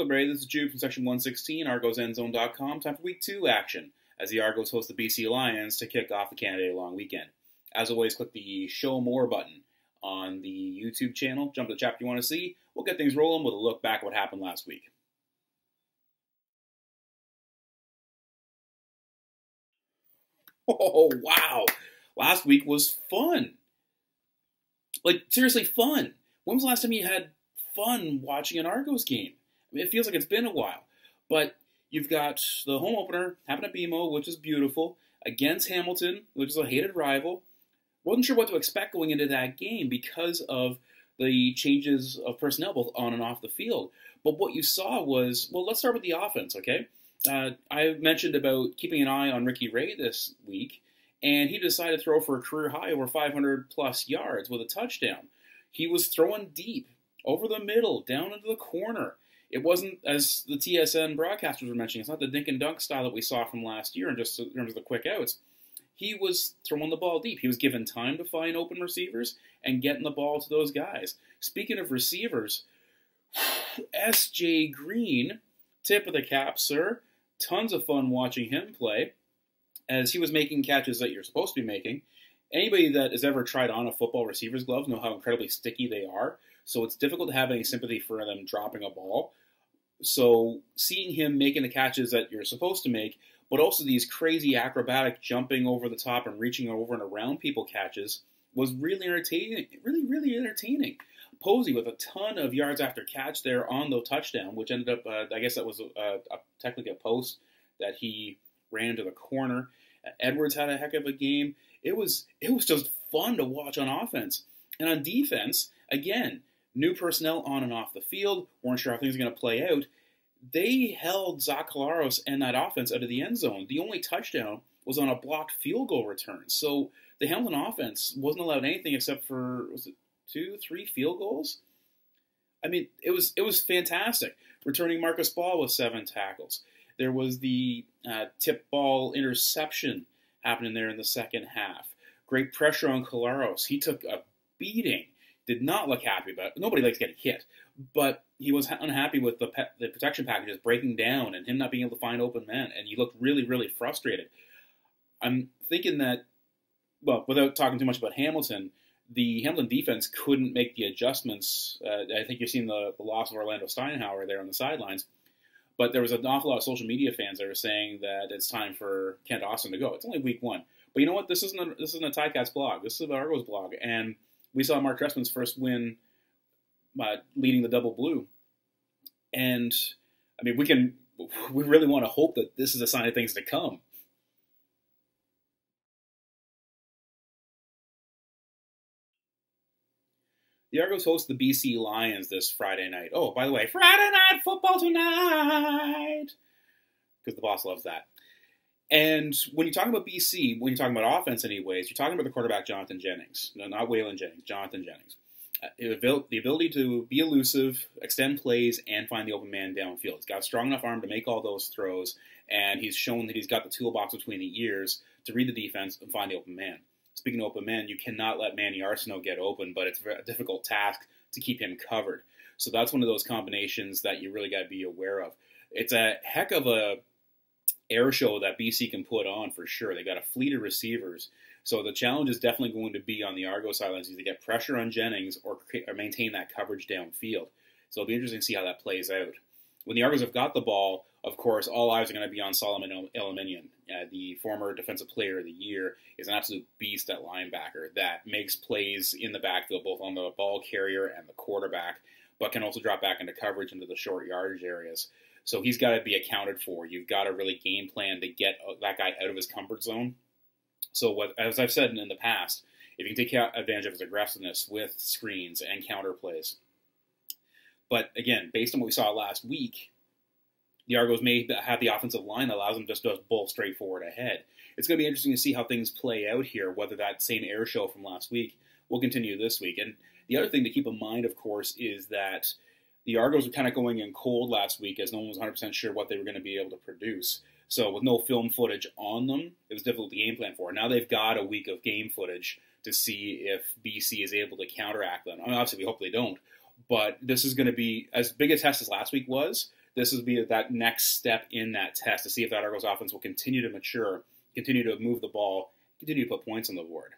What's up, Ray? This is Jude from Section 116, ArgosEndzone.com. Time for Week 2 action, as the Argos host the BC Lions to kick off the Canada Day long weekend. As always, click the Show More button on the YouTube channel. Jump to the chapter you want to see. We'll get things rolling with a look back at what happened last week. Oh, wow. Last week was fun. Like, seriously fun. When was the last time you had fun watching an Argos game? I mean, it feels like it's been a while. But you've got the home opener, happened at BMO, which is beautiful, against Hamilton, which is a hated rival. Wasn't sure what to expect going into that game because of the changes of personnel both on and off the field. But what you saw was, well, let's start with the offense, okay? I mentioned about keeping an eye on Ricky Ray this week, and he decided to throw for a career high over 500-plus yards with a touchdown. He was throwing deep, over the middle, down into the corner. It wasn't, as the TSN broadcasters were mentioning, it's not the dink and dunk style that we saw from last year in just in terms of the quick outs. He was throwing the ball deep. He was given time to find open receivers and getting the ball to those guys. Speaking of receivers, S.J. Green, tip of the cap, sir. Tons of fun watching him play, as he was making catches that you're supposed to be making. Anybody that has ever tried on a football receiver's gloves know how incredibly sticky they are, so it's difficult to have any sympathy for them dropping a ball. So seeing him making the catches that you're supposed to make, but also these crazy acrobatic jumping over the top and reaching over and around people catches was really entertaining. Really entertaining. Posey with a ton of yards after catch there on the touchdown, which ended up, I guess that was technically a post that he ran into the corner. Edwards had a heck of a game. It was just fun to watch on offense. And on defense, again, new personnel on and off the field, weren't sure how things were going to play out. They held Zach Collaros and that offense out of the end zone. The only touchdown was on a blocked field goal return. So the Hamilton offense wasn't allowed anything except for, was it 2-3 field goals? I mean, it was fantastic. Returning Marcus Ball with 7 tackles. There was the tip ball interception happening there in the second half. Great pressure on Collaros. He took a beating. Did not look happy about it. Nobody likes getting hit. But he was unhappy with the protection packages breaking down and him not being able to find open men. And he looked really frustrated. I'm thinking that, well, without talking too much about Hamilton, the Hamilton defense couldn't make the adjustments. I think you've seen the loss of Orlando Steinhauer there on the sidelines. But there was an awful lot of social media fans that were saying that it's time for Kent Austin to go. It's only week 1. But you know what? This isn't a Ticats blog. This is an Argos blog. And we saw Mark Trestman's first win leading the double blue. And, I mean, we really want to hope that this is a sign of things to come. The Argos host the BC Lions this Friday night. Oh, by the way, Friday night football tonight! Because the boss loves that. And when you're talking about BC, when you're talking about offense anyways, you're talking about the quarterback, Jonathan Jennings. No, not Waylon Jennings, Jonathan Jennings. The ability to be elusive, extend plays, and find the open man downfield. He's got a strong enough arm to make all those throws, and he's shown that he's got the toolbox between the ears to read the defense and find the open man. Speaking of open men, you cannot let Manny Arsenault get open, but it's a difficult task to keep him covered. So that's one of those combinations that you really got to be aware of. It's a heck of a air show that BC can put on for sure. They got a fleet of receivers. So the challenge is definitely going to be on the Argos sidelines to get pressure on Jennings or maintain that coverage downfield. So it'll be interesting to see how that plays out. When the Argos have got the ball, of course, all eyes are going to be on Solomon Eliminian. The former Defensive Player of the Year is an absolute beast at linebacker that makes plays in the backfield, both on the ball carrier and the quarterback, but can also drop back into coverage into the short yardage areas. So he's got to be accounted for. You've got to really game plan to get that guy out of his comfort zone. So as I've said in the past, if you can take advantage of his aggressiveness with screens and counter plays. But again, based on what we saw last week, the Argos may have the offensive line that allows them just to bowl straight forward ahead. It's going to be interesting to see how things play out here, whether that same air show from last week will continue this week. And the other thing to keep in mind, of course, is that the Argos were kind of going in cold last week as no one was 100% sure what they were going to be able to produce. So with no film footage on them, it was difficult to game plan for. Now they've got a week of game footage to see if BC is able to counteract them. I mean, obviously, we hope they don't. But this is going to be as big a test as last week was. this would be that next step in that test to see if that Argos offense will continue to mature, continue to move the ball, continue to put points on the board.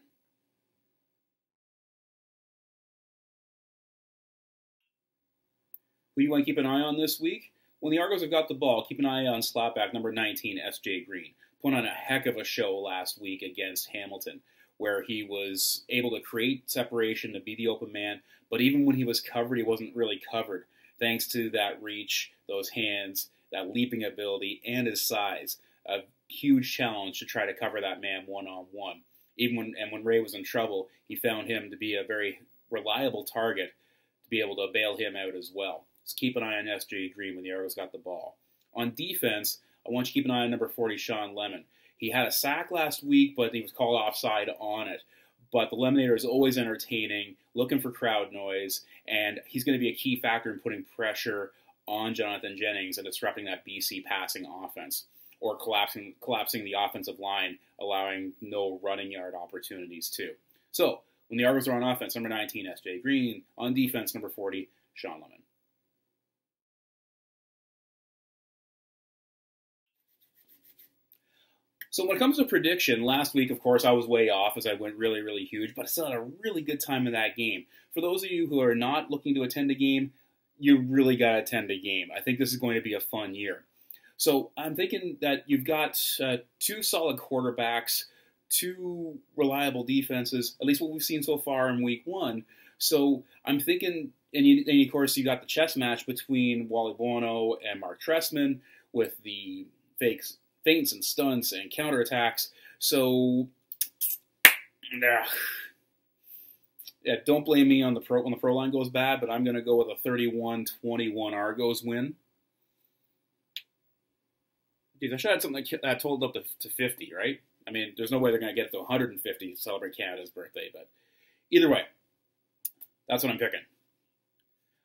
Who you want to keep an eye on this week? When the Argos have got the ball, keep an eye on slapback number 19, S.J. Green. Put on a heck of a show last week against Hamilton, where he was able to create separation to be the open man, but even when he was covered, he wasn't really covered, thanks to that reach, those hands, that leaping ability, and his size. A huge challenge to try to cover that man one-on-one. When Ray was in trouble, he found him to be a very reliable target to be able to bail him out as well. So keep an eye on S.J. Green when the Argos got the ball. On defense, I want you to keep an eye on number 40, Sean Lemon. He had a sack last week, but he was called offside on it. But the Lemonator is always entertaining, looking for crowd noise, and he's going to be a key factor in putting pressure on Jonathan Jennings and disrupting that BC passing offense, or collapsing the offensive line, allowing no running yard opportunities too. So, when the Argos are on offense, number 19, S.J. Green. On defense, number 40, Sean Lemon. So when it comes to prediction, last week, of course, I was way off as I went really, really huge, but I still had a really good time in that game. For those of you who are not looking to attend a game, you really got to attend a game. I think this is going to be a fun year. So I'm thinking that you've got two solid quarterbacks, two reliable defenses, at least what we've seen so far in week one. So I'm thinking, and of course you got the chess match between Wally Buono and Mark Trestman with the feints and stunts and counterattacks. So, yeah, don't blame me on when the pro line goes bad, but I'm going to go with a 31-21 Argos win. Geez, I should have something that totaled up to 50, right? I mean, there's no way they're going to get to 150 to celebrate Canada's birthday, but either way, that's what I'm picking.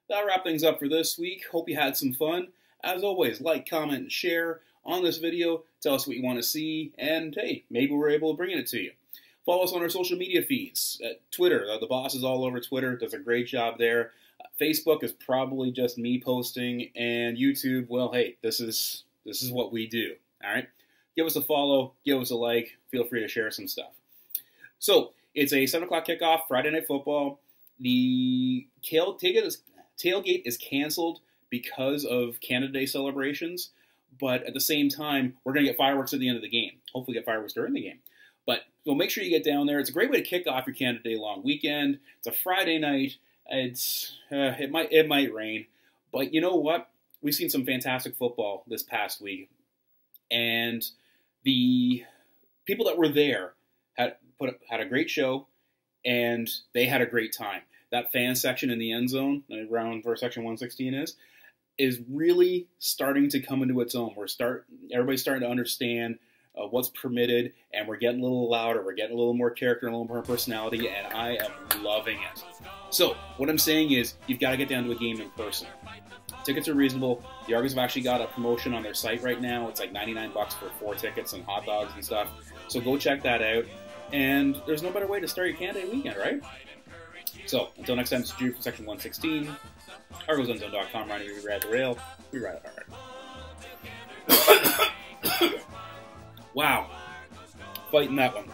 That'll wrap things up for this week. Hope you had some fun. As always, like, comment, and share on this video. Tell us what you want to see, and hey, maybe we're able to bring it to you. Follow us on our social media feeds. Twitter, the boss is all over Twitter, does a great job there. Facebook is probably just me posting, and YouTube, well, hey, this is what we do, all right? Give us a follow, give us a like, feel free to share some stuff. So, it's a 7 o'clock kickoff, Friday Night Football. The tailgate is canceled because of Canada Day celebrations, but at the same time, we're going to get fireworks at the end of the game. Hopefully get fireworks during the game. But so make sure you get down there. It's a great way to kick off your Canada Day long weekend. It's a Friday night. It might rain, but you know what? We've seen some fantastic football this past week, and the people that were there had a great show, and they had a great time. That fan section in the end zone, around where section 116 is really starting to come into its own. Everybody's starting to understand what's permitted, and we're getting a little louder, we're getting a little more character and a little more personality, and I am loving it. So, what I'm saying is, you've got to get down to a game in person. Tickets are reasonable. The Argos have actually got a promotion on their site right now. It's like $99 for 4 tickets and hot dogs and stuff. So go check that out. And there's no better way to start your Canada Day weekend, right? So, until next time, it's Drew from Section 116. ArgosUnzone.com, Ronnie, we ride the rail. We ride it hard. Wow. Fighting that one.